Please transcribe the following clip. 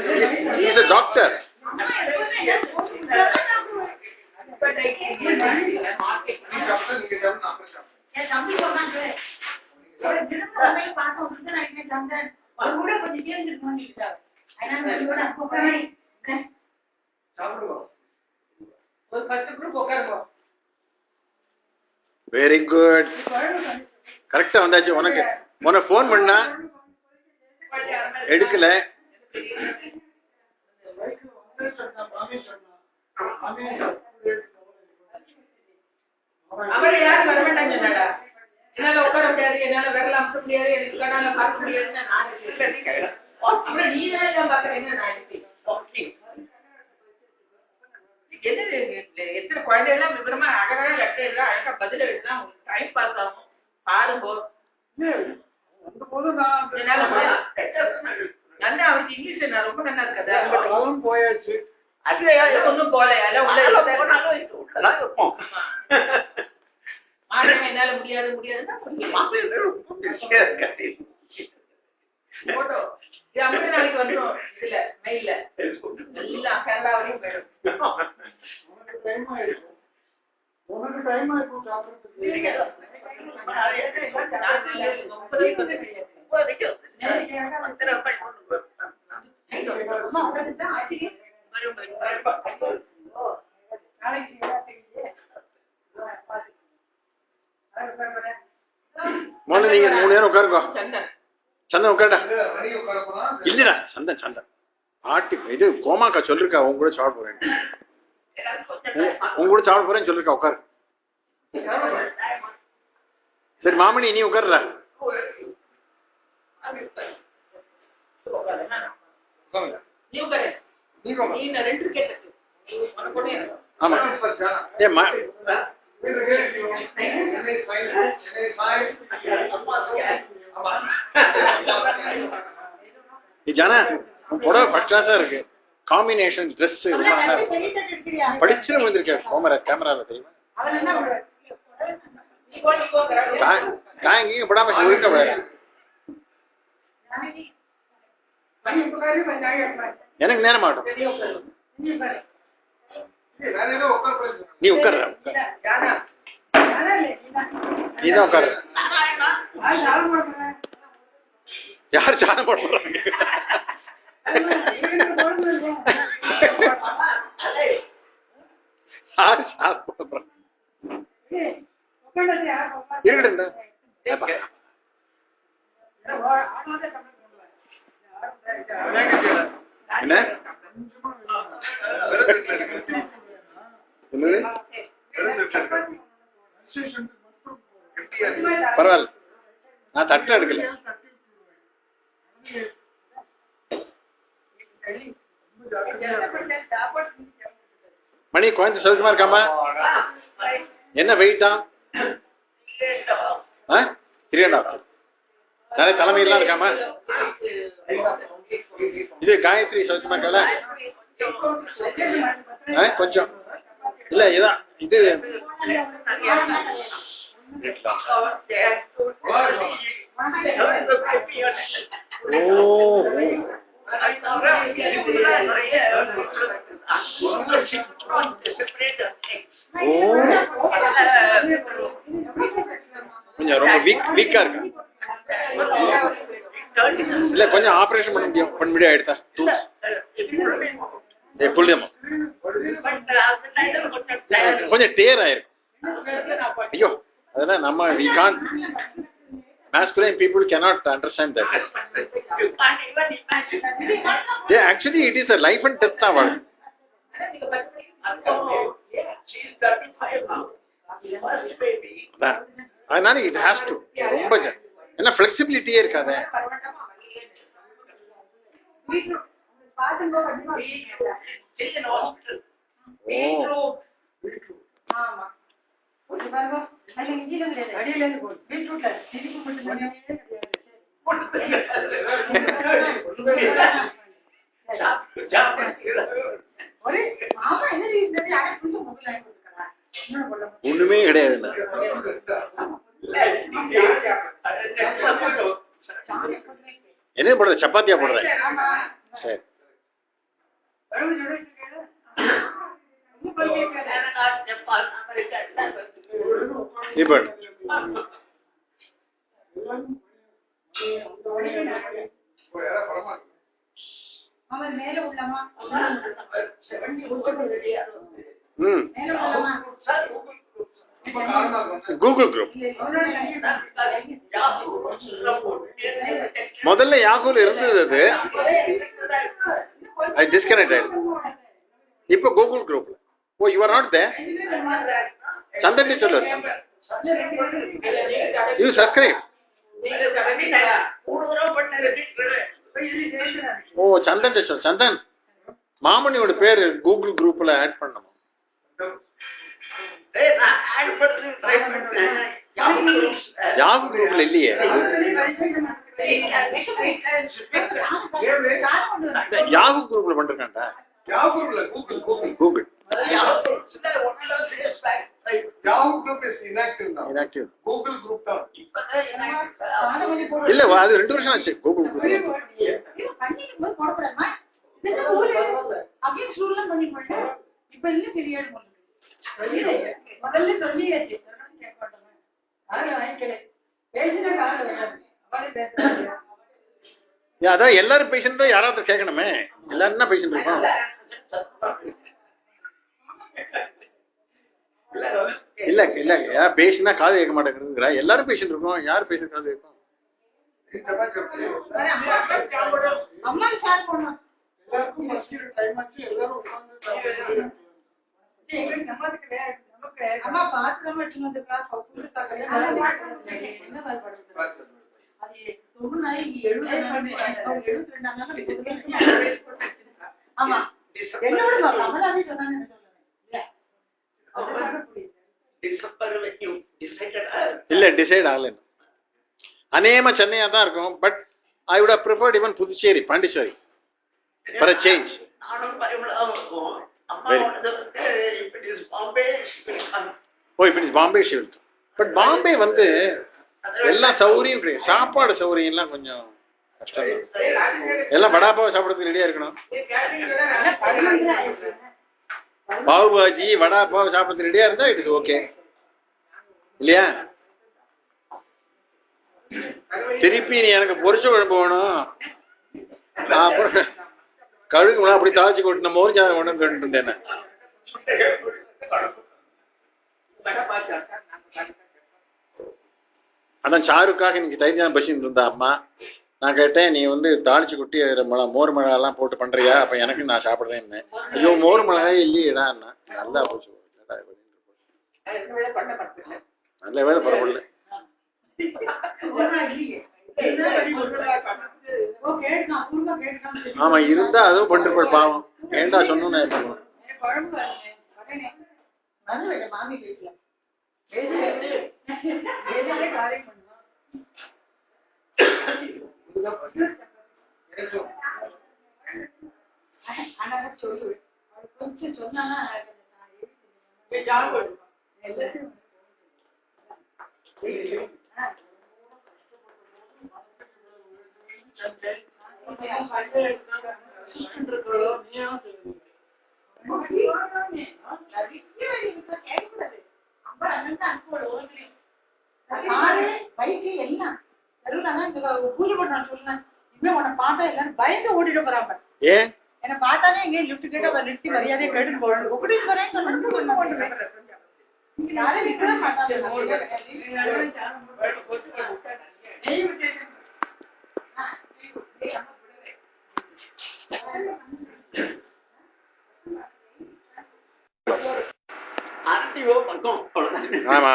He is a doctor. Very good. கரெக்டா வந்தாச்சு. உனக்கு போன் பண்ணா எடுக்கல. அவரை யாரும் வரமாட்டாங்க சொன்னாடா. என்னால உட்கார முடியாது, என்னால விரல அமுக்க முடியாது, எனக்கு கண்ணால பார்க்க முடியாதுன்னு நான் அப்புறம் நீ தான் பாக்குற என்ன நான் என்ன எத்தனை குழந்தைகள்லாம் விவரமா அழகா லெட்டர் எழுதலாம், அழகா பதில் எழுதலாம், உங்களுக்கு டைம் பாஸ் ஆகும். பாருங்க நல்லா அவருக்கு இங்கிலீஷ் நான் ரொம்ப நல்லா இருக்காது போயாச்சு. ஒன்னும் போல மாணவன் என்னால முடியாது முடியாதுன்னா போட்டோ இது 50 நாளைக்கு வந்துடும். இதுல மெயில்ல எல்லாம் கேரளா வரையும் போயிடும். உனக்கு டைம் ஆயிருக்கும் சாப்பிடுறதுக்கு. முதல்ல நீங்க 3 நேரம் உட்காருங்க. சந்தன் உட்காருடா. இல்லடா சந்தன் ஆட்டி இது கோமாக்கா சொல்லிருக்கா உங்க கூட சாப்பிட போறேன், உங்க கூட சாப்பிட போறேன்னு சொல்லிருக்கா. உட்காரு. சரி மாமணி நீ உட்காருடா. ஆமா ஏமா ஜானா உன் புடவை ஃபர்ஸ்ட் கிளாஸா இருக்கு. காம்பினேஷன் ட்ரெஸ் ரொம்ப நல்லா இருக்கு. படிச்சு வந்திருக்கேன் கேமரால தெரியுமா? இங்கேயும் படாம இருக்க வேற. எனக்கு நேரம் ஆகட்டும். நீ உட்கார, நீதான் உட்காரு. யார் சாதம் போட போறாங்க? யார் சாதம் போட போறாங்க? இருக்கட்டும். என்ன பரவாயில்ல, நான் தட்டை எடுக்கல. மணி குழந்தை சௌக்கியமா இருக்காமா? என்ன வெயிட்டா? 3.5. நிறைய தலைமையெல்லாம் இருக்காமா? இது காயத்ரி சௌக்கியமா இருக்கால? கொஞ்சம் இல்ல இதான் இது கொஞ்சம் ரொம்ப வீக்கா இருக்கா? இல்ல கொஞ்சம் ஆபரேஷன் பண்ண முடியாது எடுத்தா கொஞ்சம் டேர் ஆயிருக்கும். ஐயோ அதெல்லாம் நம்ம we can't, masculine people cannot understand that. Yeah, actually it is a life and death தான் வாழ்க்கை. அதனால it has to ரொம்ப என்ன flexibility இருக்காதே. ஒண்ணுமே கிடையாது. என்ன போடுற? சப்பாத்தியா போடுற? சரி இப்ப அவன் மேல உள்ளமா கூகுள் குரூப் முதல்ல யாகுல இருந்தது, அது டிஸ்கனெக்ட் ஆயிடுது. இப்ப கூகுள் குரூப்ல. ஓ, யூ ஆர் நாட் தேர். சந்தன் சொல்லு, யூ சப்ஸ்கிரைப். ஓ, சந்தன் சொல்லு. சந்தன், மாமனியோட பேரு கூகுள் குரூப்ல ஆட் பண்ணணும். யாகு குரூப்ல இல்லையே. யாகு குரூப்ல பண்றான்டா. Google Yahoo group is inactive now. inactive. Google group down. இல்ல, அது 2 வருஷம் ஆச்சு கூகுள் குரூப். இப்ப இல்ல தெரியாது. முதல்ல சொல்லியாச்சு, அதான் எல்லாரும் பேசிட்டு யாராவது கேட்கணுமே. எல்லாரும் தான் பேசிட்டு இருக்கோம். இல்ல இல்ல, பேசினா காது கேட்க மாட்டேங்கிறா. எல்லாரும் பேசிட்டு இருக்கோம், யார் பேசுற காது கேட்கும்? அம்மா ஷேர் பண்ணோம். அம்மா பாத்துதான் வச்சுருக்கா. ஆமா, என்னோட கமலாவே சொன்னாங்க. இல்ல, டிசைட் ஆகல. அநேகமா சென்னையா தான் இருக்கும். But I would have preferred even Puducherry, Pondicherry for a change. Oh, if it is Bombay, she will come. But Bombay வந்து எல்லா சௌகரியம் கிடையாது. சாப்பாடு சௌகரியம் எல்லாம் கொஞ்சம் கஷ்டம். எல்லாம் வடாப்பாவை சாப்பிடறதுக்கு ரெடியா இருக்கணும். பாவு பாஜி வடாப்பாவை சாப்பிடறதுக்கு ரெடியா இருந்தா இட் இஸ் ஓகே இல்லையா? திருப்பி நீ எனக்கு பொரிச்ச குழம்பு வேணும், அப்புறம் கழுகு அப்படி தாழ்ச்சி கொண்டு மோர் சாதம் கொண்டு கேட்டு இருந்தேன். அதான் சாருக்காக இன்னைக்கு தைரியம் பசின்னு இருந்தா அம்மா. நான் கேட்டேன், நீ வந்து தாளிச்சு குட்டி மோர் மிளகா எல்லாம் போட்டு பண்றியா? அப்ப எனக்கு நான் சாப்பிடுறேன்னு. ஐயோ, மோர் மிளகாயே இல்லையடா. நல்லா போச்சு. நல்ல வேலை பரவாயில்ல. ஆமா, இருந்தா அதுவும் பண்ணிட்டு பாவம். ஏண்டா சொன்னோன்னு கொஞ்சம் சொன்னா பூஜை பண்ண சொல்லுங்க. இனிமே உன்னை பார்த்தா எல்லாரும் பயந்து ஓடிட போறாங்க. ஏன் என்ன பார்த்தாலே எங்க லிஃப்ட் கேட்டா நிறுத்தி மரியாதையை கேட்டு போகணும். கூட்டிட்டு வரேன் நிக்கவே மாட்டாங்க. ஆமா.